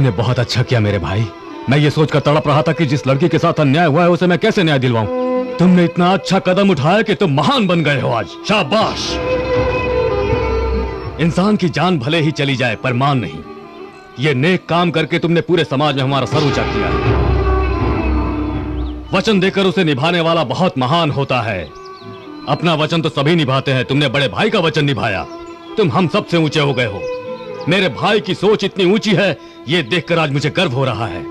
तुमने बहुत अच्छा किया मेरे भाई। मैं ये सोचकर तड़प रहा था कि जिस लड़की के साथ अन्याय हुआ है उसे मैं कैसे न्याय दिलवाऊं। तुमने इतना अच्छा कदम उठाया कि तुम महान बन गए हो आज। शाबाश। इंसान की जान भले ही चली जाए पर मान नहीं। ये नेक काम करके तुमने पूरे समाज में हमारा सर ऊंचा किया है। वचन देकर उसे निभाने वाला बहुत महान होता है। अपना वचन तो सभी निभाते हैं, तुमने बड़े भाई का वचन निभाया। तुम हम सबसे ऊंचे हो गए हो। मेरे भाई की सोच इतनी ऊंची है, ये देखकर आज मुझे गर्व हो रहा है।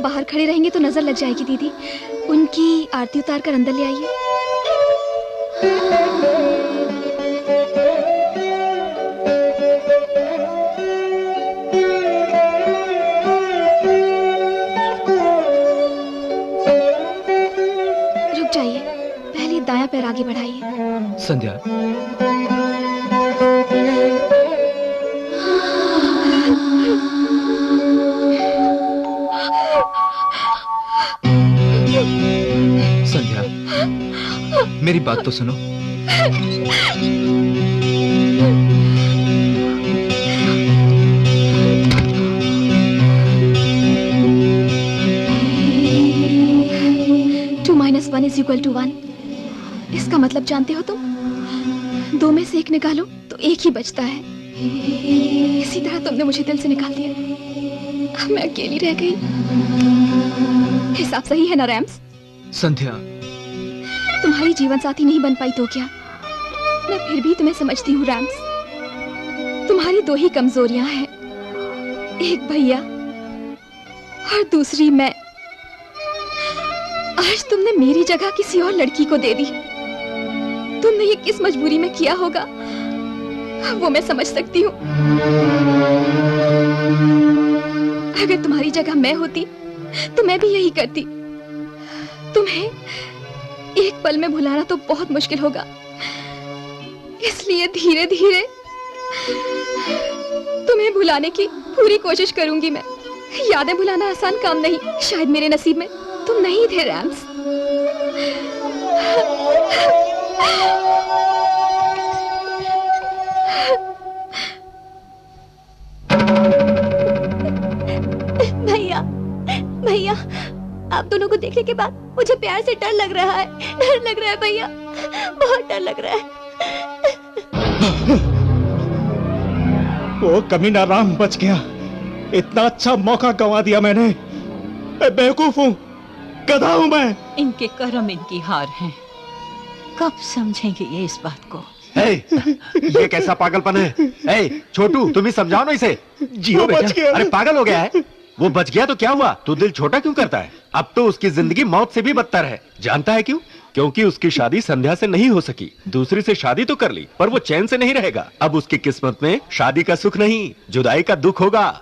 बाहर खड़े रहेंगे तो नजर लग जाएगी दीदी। उनकी आरती उतार कर अंदर ले आइए। रुक जाइए, पहले दायां पैर आगे बढ़ाइए। संध्या, मेरी बात तो सुनो। Two minus 1 is equal to 1। इसका मतलब जानते हो तुम? 2 में से 1 निकालो तो 1 ही बचता है। इसी तरह तुमने मुझे दिल से निकाल दिया। अब मैं अकेली रह गई। हिसाब सही है ना रैम्स? संध्या, तुम्हारी जीवन साथी नहीं बन पाई तो क्या, मैं फिर भी तुम्हें समझती हूँ रैम्स। तुम्हारी 2 ही कमजोरियां हैं, एक भैया और दूसरी मैं। आज तुमने मेरी जगह किसी और लड़की को दे दी। तुमने ये किस मजबूरी में किया होगा वो मैं समझ सकती हूँ। अगर तुम्हारी जगह मैं होती तो मैं भी यही करती। तुम्हें एक पल में भुलाना तो बहुत मुश्किल होगा, इसलिए धीरे धीरे तुम्हें भुलाने की पूरी कोशिश करूंगी मैं। यादें भुलाना आसान काम नहीं, शायद मेरे नसीब में तुम नहीं थे रैम्स। भैया, भैया, आप दोनों को देखने के बाद मुझे प्यार से डर लग रहा है। डर लग रहा है भैया, बहुत डर लग रहा है। वो कमीना राम बच गया। इतना अच्छा मौका गंवा दिया मैंने। मैं बेवकूफ हूँ, गधा हूँ मैं। इनके कर्म इनकी हार हैं। कब समझेंगे ये इस बात को? ये कैसा पागलपन है? छोटू, तुम ही समझाओ ना इसे। जियो बेटा। अरे पागल हो गया है? वो बच गया तो क्या हुआ? तू दिल छोटा क्यों करता है? अब तो उसकी जिंदगी मौत से भी बदतर है। जानता है क्यों? क्योंकि उसकी शादी संध्या से नहीं हो सकी। दूसरी से शादी तो कर ली, पर वो चैन से नहीं रहेगा। अब उसकी किस्मत में शादी का सुख नहीं, जुदाई का दुख होगा।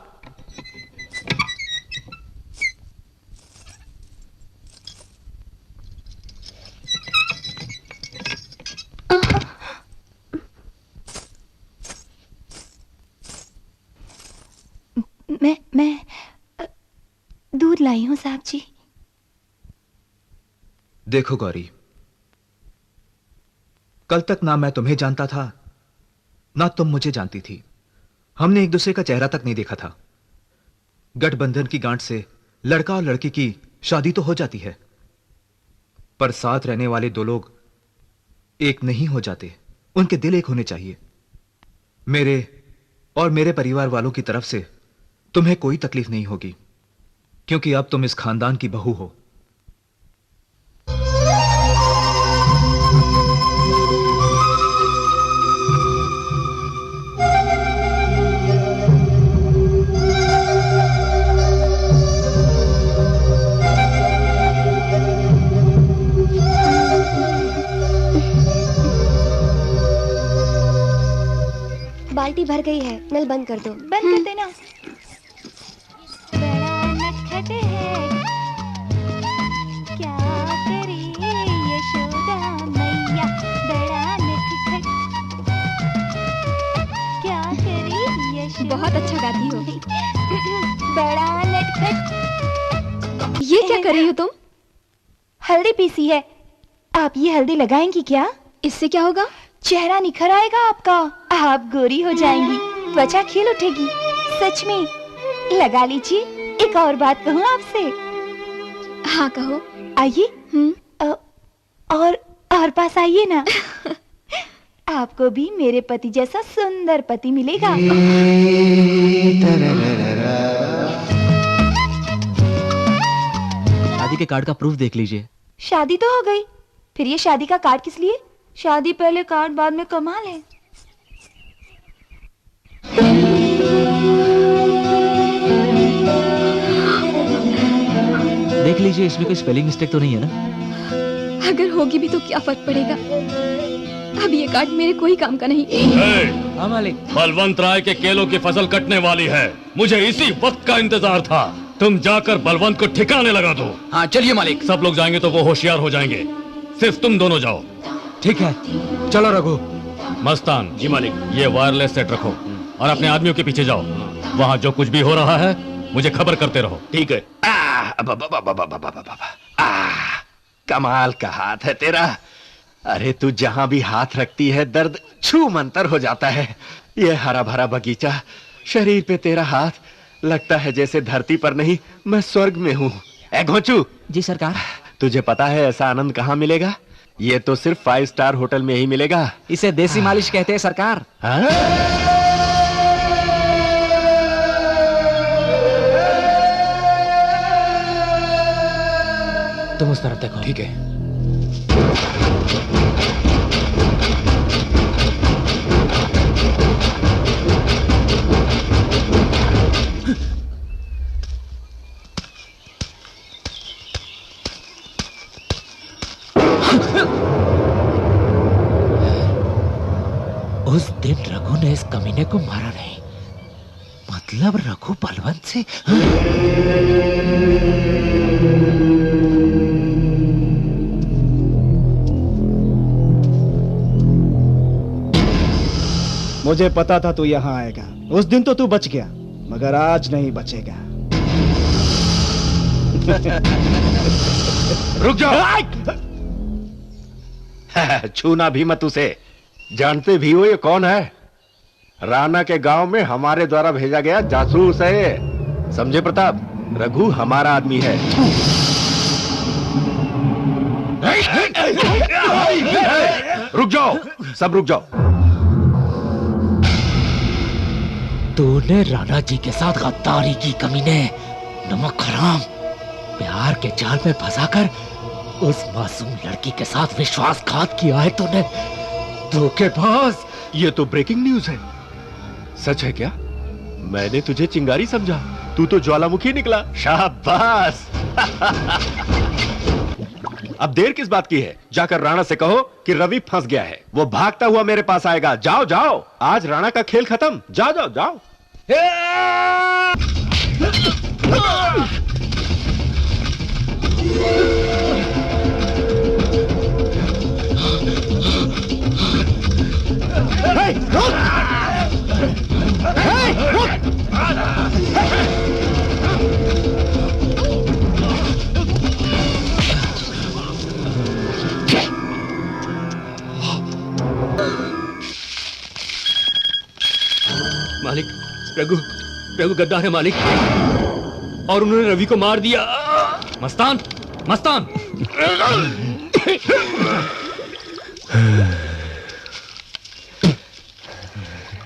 मैं दूध लाई हूँ साहब जी। देखो गौरी, कल तक ना मैं तुम्हें जानता था ना तुम मुझे जानती थी। हमने एक दूसरे का चेहरा तक नहीं देखा था। गठबंधन की गांठ से लड़का और लड़की की शादी तो हो जाती है, पर साथ रहने वाले 2 लोग एक नहीं हो जाते। उनके दिल एक होने चाहिए। मेरे और मेरे परिवार वालों की तरफ से तुम्हें कोई तकलीफ नहीं होगी, क्योंकि अब तुम इस खानदान की बहू हो। बाल्टी भर गई है, नल बंद कर दो। बंद कर देना। बड़ा नटखट है, क्या करे यशोदा मैया, बड़ा नटखट, क्या करे यशोदा। बहुत अच्छा गाती हो। बड़ा नटखट। ये क्या कर रही हो तुम? हल्दी पीसी है, आप ये हल्दी लगाएंगी क्या? इससे क्या होगा? चेहरा निखर आएगा आपका, आप गोरी हो जाएंगी, त्वचा खिल उठेगी। सच में लगा लीजिए। एक और बात कहूँ आपसे? हाँ कहो। आइए। और पास आइए ना। आपको भी मेरे पति जैसा सुंदर पति मिलेगा। शादी के कार्ड का प्रूफ देख लीजिए। शादी तो हो गई, फिर ये शादी का कार्ड किस लिए? शादी पहले कार्ड बाद में कमाल है। देख लीजिए, इसमें कोई स्पेलिंग मिस्टेक तो नहीं है ना? अगर होगी भी तो क्या फर्क पड़ेगा, अब ये कार्ड मेरे कोई काम का नहीं। हाँ मालिक। बलवंत राय के केलों की फसल कटने वाली है, मुझे इसी वक्त का इंतजार था। तुम जाकर बलवंत को ठिकाने लगा दो। हाँ चलिए मालिक। सब लोग जाएंगे तो वो होशियार हो जाएंगे, सिर्फ तुम दोनों जाओ। ठीक है, चलो रघु। मस्तान। जी मालिक। ये वायरलेस सेट रखो और अपने आदमियों के पीछे जाओ। वहाँ जो कुछ भी हो रहा है मुझे खबर करते रहो। ठीक है। कमाल का हाथ है तेरा। अरे तू जहां भी हाथ रखती है दर्द छू मंतर हो जाता है। ये हरा भरा बगीचा, शरीर पे तेरा हाथ, लगता है जैसे धरती पर नहीं मैं स्वर्ग में हूँ। ए घोंचू। जी सरकार। तुझे पता है ऐसा आनंद कहाँ मिलेगा? ये तो सिर्फ 5 स्टार होटल में ही मिलेगा। इसे देसी मालिश कहते हैं सरकार। तुम उस तरफ देखो। ठीक है। उस दिन रघु ने इस कमीने को मारा नहीं, मतलब रघु बलवंत से। मुझे पता था तू यहाँ आएगा। उस दिन तो तू बच गया, मगर आज नहीं बचेगा। रुक जाओ। छूना भी मत उसे। जानते भी हो ये कौन है? राणा के गांव में हमारे द्वारा भेजा गया जासूस है ये। समझे प्रताप? रघु हमारा आदमी है। रुक जाओ, सब रुक जाओ। तूने राणा जी के साथ गद्दारी की कमीने, नमक हराम। प्यार के जाल में फंसाकर उस मासूम लड़की के साथ विश्वासघात किया है तूने। धोखेबाज। ये तो ब्रेकिंग न्यूज है। सच है क्या? मैंने तुझे चिंगारी समझा, तू तो ज्वालामुखी निकला। शाबाश। अब देर किस बात की है? जाकर राणा से कहो कि रवि फंस गया है, वो भागता हुआ मेरे पास आएगा। जाओ जाओ, आज राणा का खेल खत्म। जाओ जाओ जाओ। मालिक, रघु गद्दार है मालिक, और उन्होंने रवि को मार दिया। मस्तान, मस्तान।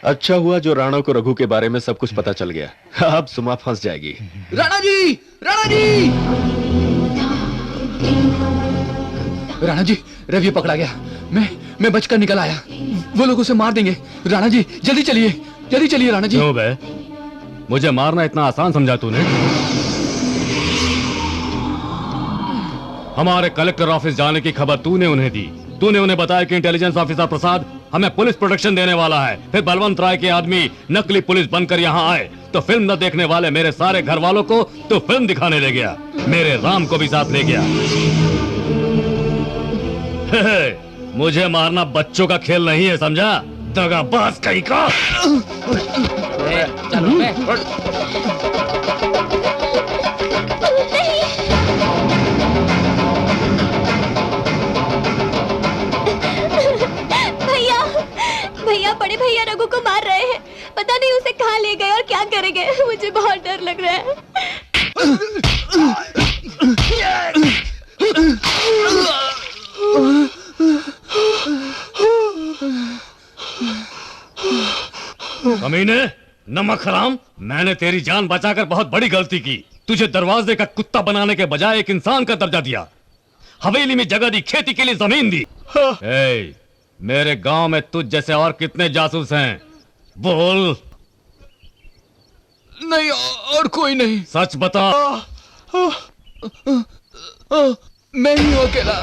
अच्छा हुआ जो राणा को रघु के बारे में सब कुछ पता चल गया। अब सुमा फंस जाएगी। राणा जी, राणा जी, राणा जी, रवि पकड़ा गया। मैं बचकर निकल आया। वो लोग उसे मार देंगे। राणा जी जल्दी चलिए, जल्दी चलिए राणा जी। क्यों बे? मुझे मारना इतना आसान समझा तूने? हमारे कलेक्टर ऑफिस जाने की खबर तूने उन्हें दी। तूने उन्हें बताया कि इंटेलिजेंस ऑफिसर प्रसाद हमें पुलिस प्रोटेक्शन देने वाला है। फिर बलवंत राय के आदमी नकली पुलिस बनकर यहाँ आए तो फिल्म न देखने वाले मेरे सारे घर वालों को तो फिल्म दिखाने ले गया, मेरे राम को भी साथ ले गया। मुझे मारना बच्चों का खेल नहीं है, समझा? दगाबाज कहीं का। चलो बे। भैया भैया बड़े भैया रघु को मार रहे हैं, पता नहीं उसे कहाँ ले गए और क्या करेंगे। मुझे बहुत डर लग रहा है। कमीने, नमक हराम, मैंने तेरी जान बचाकर बहुत बड़ी गलती की। तुझे दरवाजे का कुत्ता बनाने के बजाय एक इंसान का दर्जा दिया, हवेली में जगह दी, खेती के लिए जमीन दी। ए, मेरे गांव में तुझ जैसे और कितने जासूस हैं? बोल। नहीं, और कोई नहीं। सच बता। मैं ही हूँ अकेला।